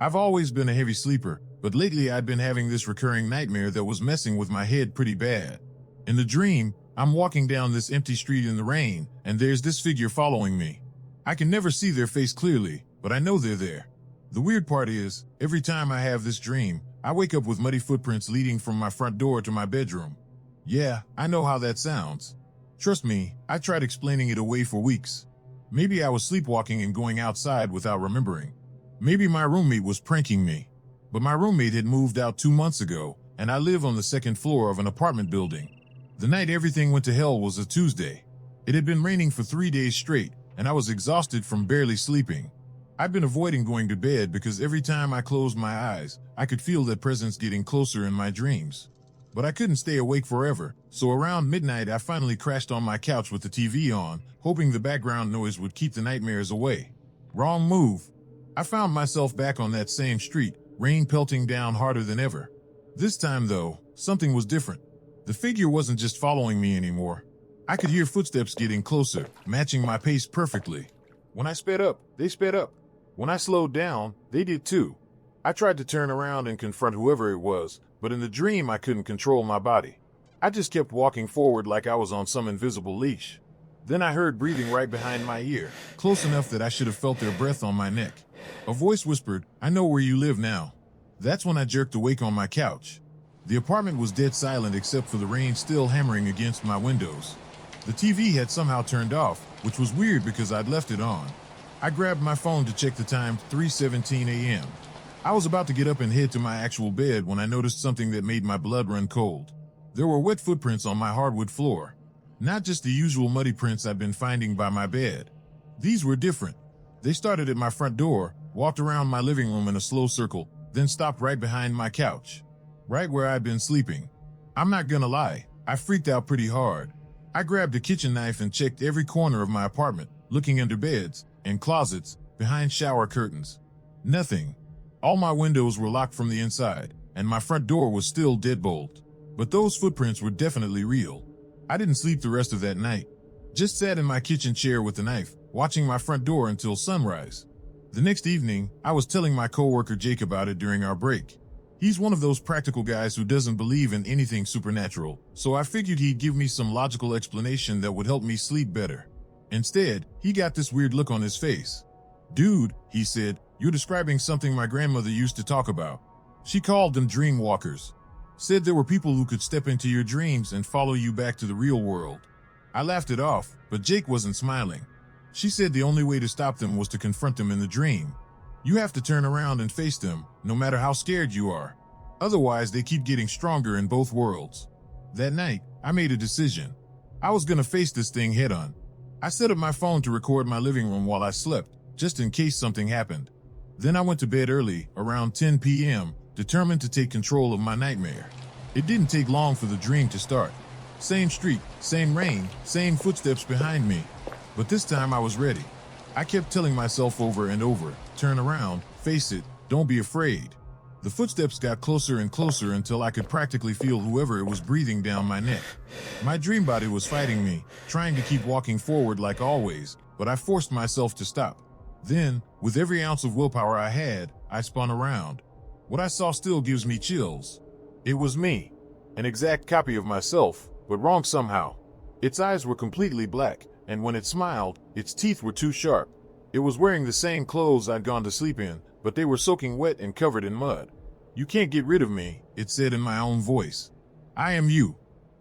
I've always been a heavy sleeper, but lately I'd been having this recurring nightmare that was messing with my head pretty bad. In the dream, I'm walking down this empty street in the rain, and there's this figure following me. I can never see their face clearly, but I know they're there. The weird part is, every time I have this dream, I wake up with muddy footprints leading from my front door to my bedroom. Yeah, I know how that sounds. Trust me, I tried explaining it away for weeks. Maybe I was sleepwalking and going outside without remembering. Maybe my roommate was pranking me. But my roommate had moved out 2 months ago, and I live on the second floor of an apartment building. The night everything went to hell was a Tuesday. It had been raining for 3 days straight, and I was exhausted from barely sleeping. I'd been avoiding going to bed because every time I closed my eyes, I could feel that presence getting closer in my dreams. But I couldn't stay awake forever, so around midnight I finally crashed on my couch with the TV on, hoping the background noise would keep the nightmares away. Wrong move. I found myself back on that same street, rain pelting down harder than ever. This time, though, something was different. The figure wasn't just following me anymore. I could hear footsteps getting closer, matching my pace perfectly. When I sped up, they sped up. When I slowed down, they did too. I tried to turn around and confront whoever it was, but in the dream I couldn't control my body. I just kept walking forward like I was on some invisible leash. Then I heard breathing right behind my ear, close enough that I should have felt their breath on my neck. A voice whispered, "I know where you live now." That's when I jerked awake on my couch. The apartment was dead silent except for the rain still hammering against my windows. The TV had somehow turned off, which was weird because I'd left it on. I grabbed my phone to check the time, 3:17 a.m. I was about to get up and head to my actual bed when I noticed something that made my blood run cold. There were wet footprints on my hardwood floor. Not just the usual muddy prints I'd been finding by my bed. These were different. They started at my front door, walked around my living room in a slow circle, then stopped right behind my couch, right where I'd been sleeping. I'm not gonna lie, I freaked out pretty hard. I grabbed a kitchen knife and checked every corner of my apartment, looking under beds, in closets, behind shower curtains. Nothing. All my windows were locked from the inside, and my front door was still deadbolt. But those footprints were definitely real. I didn't sleep the rest of that night. Just sat in my kitchen chair with the knife, watching my front door until sunrise. The next evening, I was telling my coworker Jake about it during our break. He's one of those practical guys who doesn't believe in anything supernatural, so I figured he'd give me some logical explanation that would help me sleep better. Instead, he got this weird look on his face. "Dude," he said, "you're describing something my grandmother used to talk about. She called them dream walkers. Said there were people who could step into your dreams and follow you back to the real world." I laughed it off, but Jake wasn't smiling. She said the only way to stop them was to confront them in the dream. You have to turn around and face them, no matter how scared you are. Otherwise, they keep getting stronger in both worlds. That night, I made a decision. I was gonna face this thing head on. I set up my phone to record my living room while I slept, just in case something happened. Then I went to bed early, around 10 p.m., determined to take control of my nightmare. It didn't take long for the dream to start. Same street, same rain, same footsteps behind me. But this time I was ready. I kept telling myself over and over, turn around, face it, don't be afraid. The footsteps got closer and closer until I could practically feel whoever it was breathing down my neck. My dream body was fighting me, trying to keep walking forward like always, but I forced myself to stop. Then, with every ounce of willpower I had, I spun around. What I saw still gives me chills. It was me, an exact copy of myself, but wrong somehow. Its eyes were completely black, and when it smiled, its teeth were too sharp. It was wearing the same clothes I'd gone to sleep in, but they were soaking wet and covered in mud. "You can't get rid of me," it said in my own voice. "I am you."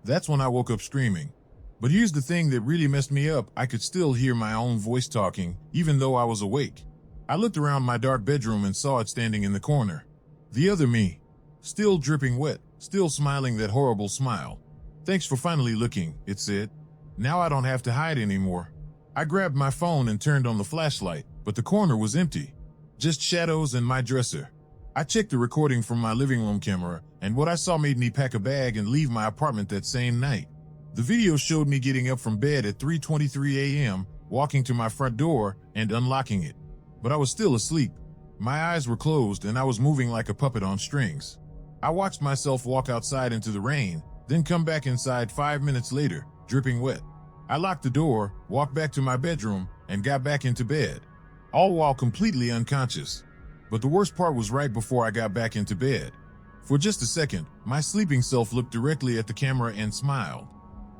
That's when I woke up screaming. But here's the thing that really messed me up. I could still hear my own voice talking, even though I was awake. I looked around my dark bedroom and saw it standing in the corner. The other me. Still dripping wet, still smiling that horrible smile. "Thanks for finally looking," it said. "Now I don't have to hide anymore." I grabbed my phone and turned on the flashlight, but the corner was empty. Just shadows and my dresser. I checked the recording from my living room camera, and what I saw made me pack a bag and leave my apartment that same night. The video showed me getting up from bed at 3:23 a.m., walking to my front door, and unlocking it. But I was still asleep. My eyes were closed and I was moving like a puppet on strings. I watched myself walk outside into the rain, then come back inside 5 minutes later, dripping wet. I locked the door, walked back to my bedroom, and got back into bed, all while completely unconscious. But the worst part was right before I got back into bed. For just a second, my sleeping self looked directly at the camera and smiled.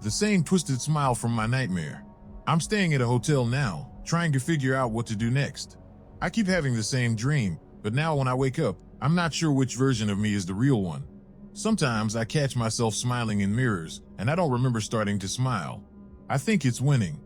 The same twisted smile from my nightmare. I'm staying at a hotel now, trying to figure out what to do next. I keep having the same dream, but now when I wake up, I'm not sure which version of me is the real one. Sometimes I catch myself smiling in mirrors, and I don't remember starting to smile. I think it's winning.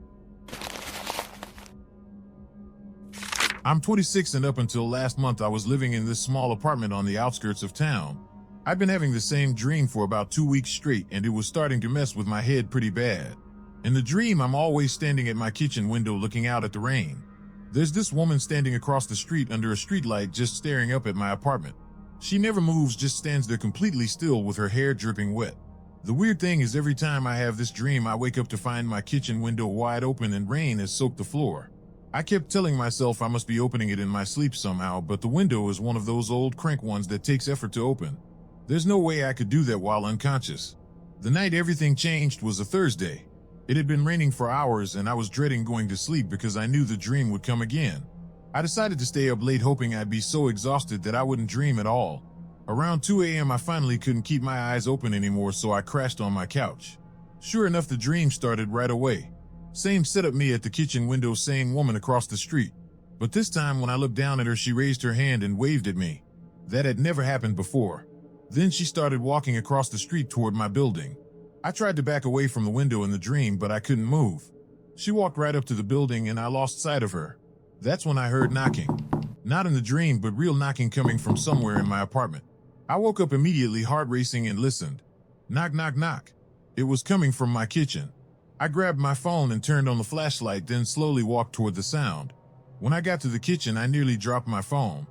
I'm 26 and up until last month I was living in this small apartment on the outskirts of town. I've been having the same dream for about 2 weeks straight and it was starting to mess with my head pretty bad. In the dream, I'm always standing at my kitchen window looking out at the rain. There's this woman standing across the street under a streetlight just staring up at my apartment. She never moves, just stands there completely still with her hair dripping wet. The weird thing is every time I have this dream, I wake up to find my kitchen window wide open and rain has soaked the floor. I kept telling myself I must be opening it in my sleep somehow, but the window is one of those old crank ones that takes effort to open. There's no way I could do that while unconscious. The night everything changed was a Thursday. It had been raining for hours and I was dreading going to sleep because I knew the dream would come again. I decided to stay up late hoping I'd be so exhausted that I wouldn't dream at all. Around 2 a.m. I finally couldn't keep my eyes open anymore, so I crashed on my couch. Sure enough, the dream started right away. Same setup, me at the kitchen window, same woman across the street. But this time when I looked down at her, she raised her hand and waved at me. That had never happened before. Then she started walking across the street toward my building. I tried to back away from the window in the dream, but I couldn't move. She walked right up to the building and I lost sight of her. That's when I heard knocking. Not in the dream, but real knocking coming from somewhere in my apartment. I woke up immediately, heart racing, and listened. Knock, knock, knock. It was coming from my kitchen. I grabbed my phone and turned on the flashlight, then slowly walked toward the sound. When I got to the kitchen, I nearly dropped my phone.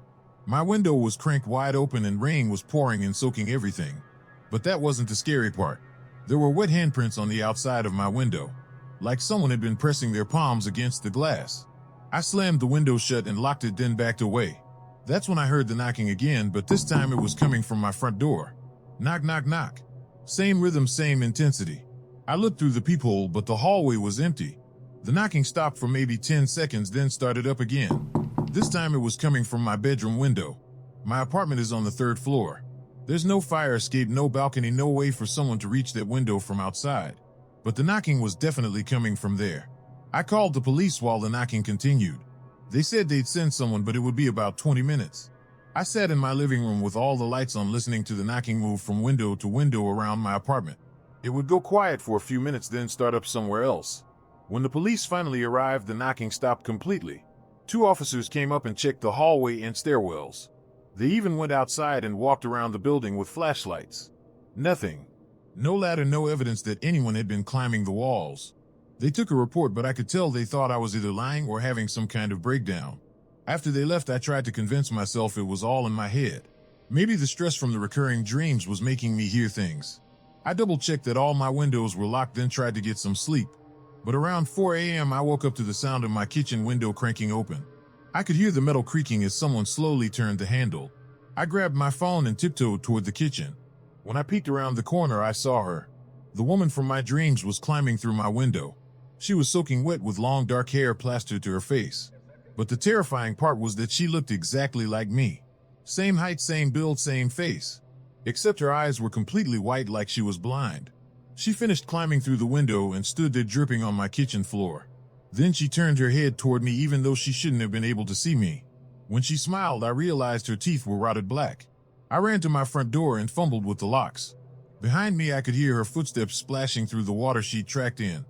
My window was cranked wide open and rain was pouring and soaking everything. But that wasn't the scary part. There were wet handprints on the outside of my window, like someone had been pressing their palms against the glass. I slammed the window shut and locked it, then backed away. That's when I heard the knocking again, but this time it was coming from my front door. Knock, knock, knock. Same rhythm, same intensity. I looked through the peephole, but the hallway was empty. The knocking stopped for maybe 10 seconds, then started up again. This time it was coming from my bedroom window. My apartment is on the 3rd floor. There's no fire escape, no balcony, no way for someone to reach that window from outside. But the knocking was definitely coming from there. I called the police while the knocking continued. They said they'd send someone, but it would be about 20 minutes. I sat in my living room with all the lights on, listening to the knocking move from window to window around my apartment. It would go quiet for a few minutes, then start up somewhere else. When the police finally arrived, the knocking stopped completely. 2 officers came up and checked the hallway and stairwells. They even went outside and walked around the building with flashlights. Nothing. No ladder, no evidence that anyone had been climbing the walls. They took a report, but I could tell they thought I was either lying or having some kind of breakdown. After they left, I tried to convince myself it was all in my head. Maybe the stress from the recurring dreams was making me hear things. I double-checked that all my windows were locked, then tried to get some sleep. But around 4 a.m. I woke up to the sound of my kitchen window cranking open. I could hear the metal creaking as someone slowly turned the handle. I grabbed my phone and tiptoed toward the kitchen. When I peeked around the corner, I saw her. The woman from my dreams was climbing through my window. She was soaking wet with long dark hair plastered to her face. But the terrifying part was that she looked exactly like me. Same height, same build, same face. Except her eyes were completely white, like she was blind. She finished climbing through the window and stood there dripping on my kitchen floor. Then she turned her head toward me, even though she shouldn't have been able to see me. When she smiled, I realized her teeth were rotted black. I ran to my front door and fumbled with the locks. Behind me, I could hear her footsteps splashing through the water she'd tracked in.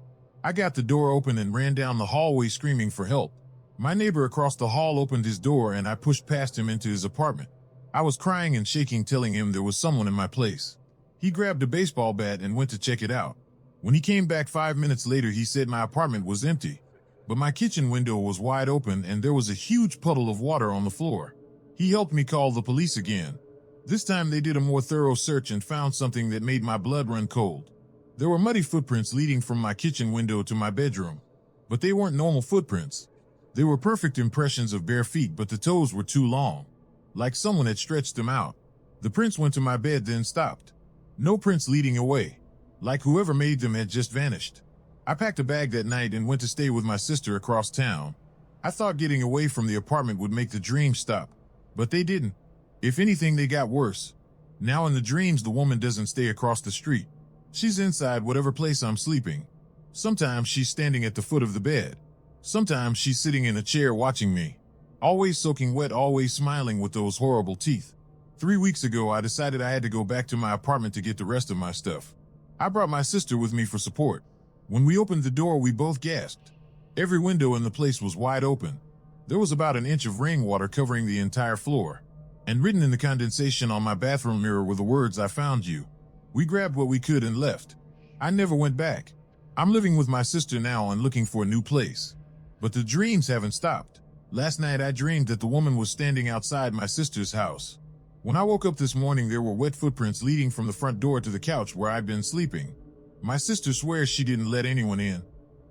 I got the door open and ran down the hallway screaming for help. My neighbor across the hall opened his door and I pushed past him into his apartment. I was crying and shaking, telling him there was someone in my place. He grabbed a baseball bat and went to check it out. When he came back 5 minutes later, he said my apartment was empty, but my kitchen window was wide open and there was a huge puddle of water on the floor. He helped me call the police again. This time they did a more thorough search and found something that made my blood run cold. There were muddy footprints leading from my kitchen window to my bedroom, but they weren't normal footprints. They were perfect impressions of bare feet, but the toes were too long, like someone had stretched them out. The prints went to my bed, then stopped. No prints leading away, like whoever made them had just vanished. I packed a bag that night and went to stay with my sister across town. I thought getting away from the apartment would make the dream stop, But they didn't. If anything, they got worse. Now in the dreams, the woman doesn't stay across the street. She's inside whatever place I'm sleeping. Sometimes she's standing at the foot of the bed. Sometimes she's sitting in a chair watching me. Always soaking wet, always smiling with those horrible teeth. 3 weeks ago, I decided I had to go back to my apartment to get the rest of my stuff. I brought my sister with me for support. When we opened the door, we both gasped. Every window in the place was wide open. There was about an inch of rainwater covering the entire floor. And written in the condensation on my bathroom mirror were the words, "I found you." We grabbed what we could and left. I never went back. I'm living with my sister now and looking for a new place. But the dreams haven't stopped. Last night I dreamed that the woman was standing outside my sister's house. When I woke up this morning, there were wet footprints leading from the front door to the couch where I'd been sleeping. My sister swears she didn't let anyone in.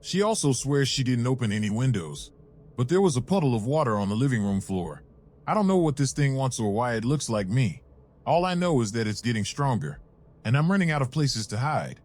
She also swears she didn't open any windows. But there was a puddle of water on the living room floor. I don't know what this thing wants or why it looks like me. All I know is that it's getting stronger. And I'm running out of places to hide.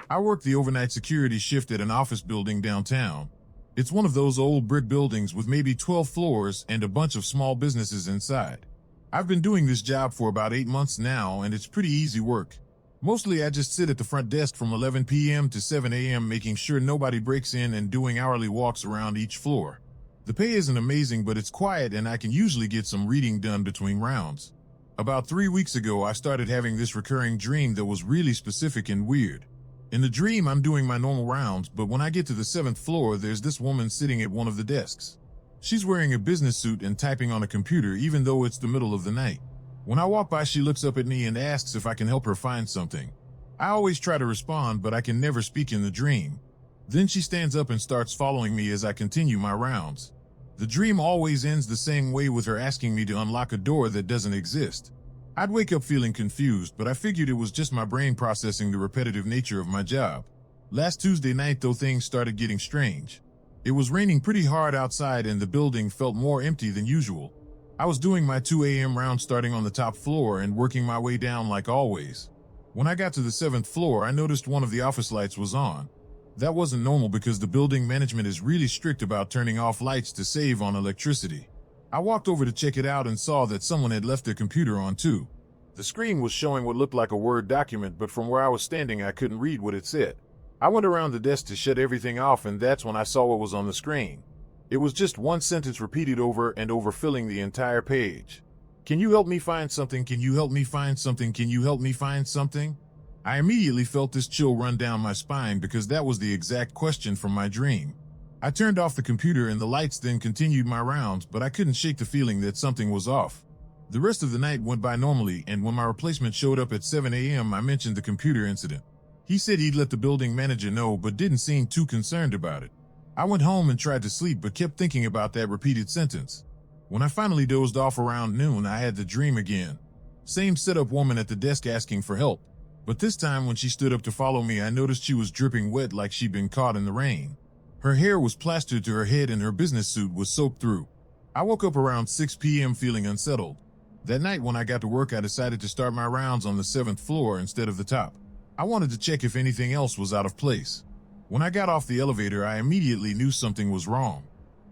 I work the overnight security shift at an office building downtown. It's one of those old brick buildings with maybe 12 floors and a bunch of small businesses inside. I've been doing this job for about 8 months now, and it's pretty easy work. Mostly I just sit at the front desk from 11 p.m. to 7 a.m. making sure nobody breaks in and doing hourly walks around each floor. The pay isn't amazing, but it's quiet and I can usually get some reading done between rounds. About 3 weeks ago, I started having this recurring dream that was really specific and weird. In the dream, I'm doing my normal rounds, but when I get to the 7th floor, there's this woman sitting at one of the desks. She's wearing a business suit and typing on a computer even though it's the middle of the night. When I walk by, she looks up at me and asks if I can help her find something. I always try to respond, but I can never speak in the dream. Then she stands up and starts following me as I continue my rounds. The dream always ends the same way, with her asking me to unlock a door that doesn't exist. I'd wake up feeling confused, but I figured it was just my brain processing the repetitive nature of my job. Last Tuesday night, though, things started getting strange. It was raining pretty hard outside and the building felt more empty than usual. I was doing my 2 a.m. round starting on the top floor and working my way down like always. When I got to the 7th floor, I noticed one of the office lights was on. That wasn't normal because the building management is really strict about turning off lights to save on electricity. I walked over to check it out and saw that someone had left their computer on too. The screen was showing what looked like a Word document, but from where I was standing I couldn't read what it said. I went around the desk to shut everything off, and that's when I saw what was on the screen. It was just one sentence repeated over and over, filling the entire page. "Can you help me find something? Can you help me find something? Can you help me find something?" I immediately felt this chill run down my spine because that was the exact question from my dream. I turned off the computer and the lights, then continued my rounds, but I couldn't shake the feeling that something was off. The rest of the night went by normally, and when my replacement showed up at 7 a.m., I mentioned the computer incident. He said he'd let the building manager know, but didn't seem too concerned about it. I went home and tried to sleep, but kept thinking about that repeated sentence. When I finally dozed off around noon, I had the dream again. Same setup, woman at the desk asking for help. But this time when she stood up to follow me, I noticed she was dripping wet like she'd been caught in the rain. Her hair was plastered to her head and her business suit was soaked through. I woke up around 6 p.m. feeling unsettled. That night when I got to work, I decided to start my rounds on the 7th floor instead of the top. I wanted to check if anything else was out of place. When I got off the elevator, I immediately knew something was wrong.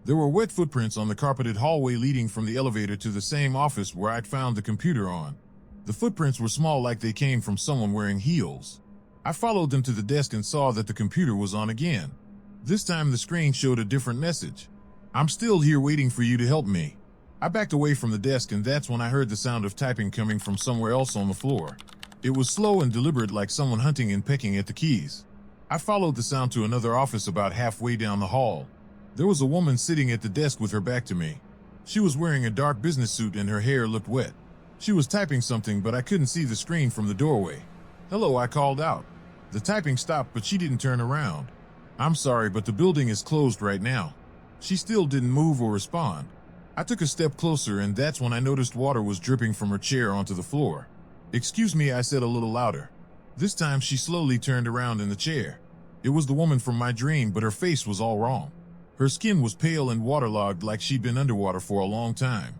There were wet footprints on the carpeted hallway leading from the elevator to the same office where I'd found the computer on. The footprints were small, like they came from someone wearing heels. I followed them to the desk and saw that the computer was on again. This time the screen showed a different message. "I'm still here waiting for you to help me." I backed away from the desk, and that's when I heard the sound of typing coming from somewhere else on the floor. It was slow and deliberate, like someone hunting and pecking at the keys. I followed the sound to another office about halfway down the hall. There was a woman sitting at the desk with her back to me. She was wearing a dark business suit and her hair looked wet. She was typing something, but I couldn't see the screen from the doorway. "Hello," I called out. The typing stopped, but she didn't turn around. "I'm sorry, but the building is closed right now." She still didn't move or respond. I took a step closer, and that's when I noticed water was dripping from her chair onto the floor. "Excuse me," I said a little louder. This time she slowly turned around in the chair. It was the woman from my dream, but her face was all wrong. Her skin was pale and waterlogged, like she'd been underwater for a long time.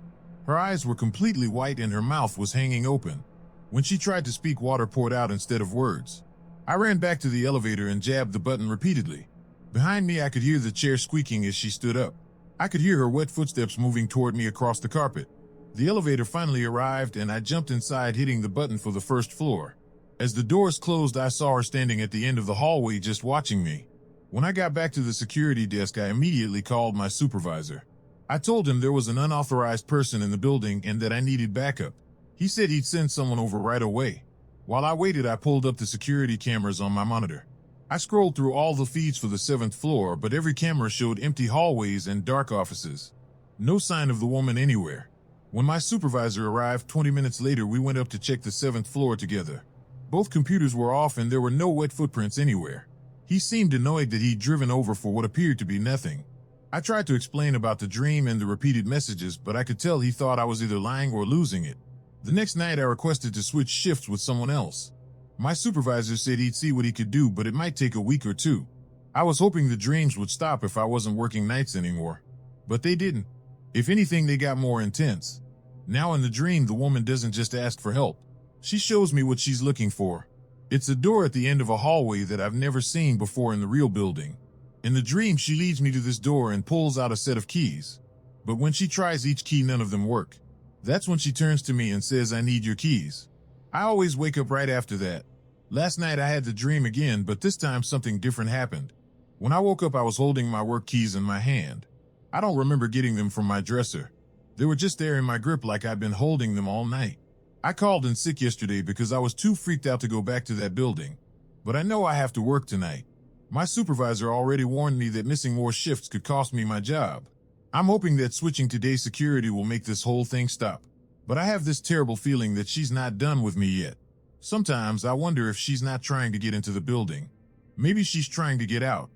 Her eyes were completely white and her mouth was hanging open. When she tried to speak, water poured out instead of words. I ran back to the elevator and jabbed the button repeatedly. Behind me, I could hear the chair squeaking as she stood up. I could hear her wet footsteps moving toward me across the carpet. The elevator finally arrived and I jumped inside, hitting the button for the first floor. As the doors closed, I saw her standing at the end of the hallway just watching me. When I got back to the security desk, I immediately called my supervisor. I told him there was an unauthorized person in the building and that I needed backup. He said he'd send someone over right away. While I waited, I pulled up the security cameras on my monitor. I scrolled through all the feeds for the 7th floor, but every camera showed empty hallways and dark offices. No sign of the woman anywhere. When my supervisor arrived 20 minutes later, we went up to check the 7th floor together. Both computers were off and there were no wet footprints anywhere. He seemed annoyed that he'd driven over for what appeared to be nothing. I tried to explain about the dream and the repeated messages, but I could tell he thought I was either lying or losing it. The next night, I requested to switch shifts with someone else. My supervisor said he'd see what he could do, but it might take a week or two. I was hoping the dreams would stop if I wasn't working nights anymore. But they didn't. If anything, they got more intense. Now in the dream, the woman doesn't just ask for help. She shows me what she's looking for. It's a door at the end of a hallway that I've never seen before in the real building. In the dream, she leads me to this door and pulls out a set of keys. But when she tries each key, none of them work. That's when she turns to me and says, "I need your keys." I always wake up right after that. Last night I had the dream again, but this time something different happened. When I woke up, I was holding my work keys in my hand. I don't remember getting them from my dresser. They were just there in my grip like I'd been holding them all night. I called in sick yesterday because I was too freaked out to go back to that building. But I know I have to work tonight. My supervisor already warned me that missing more shifts could cost me my job. I'm hoping that switching to day security will make this whole thing stop. But I have this terrible feeling that she's not done with me yet. Sometimes I wonder if she's not trying to get into the building. Maybe she's trying to get out.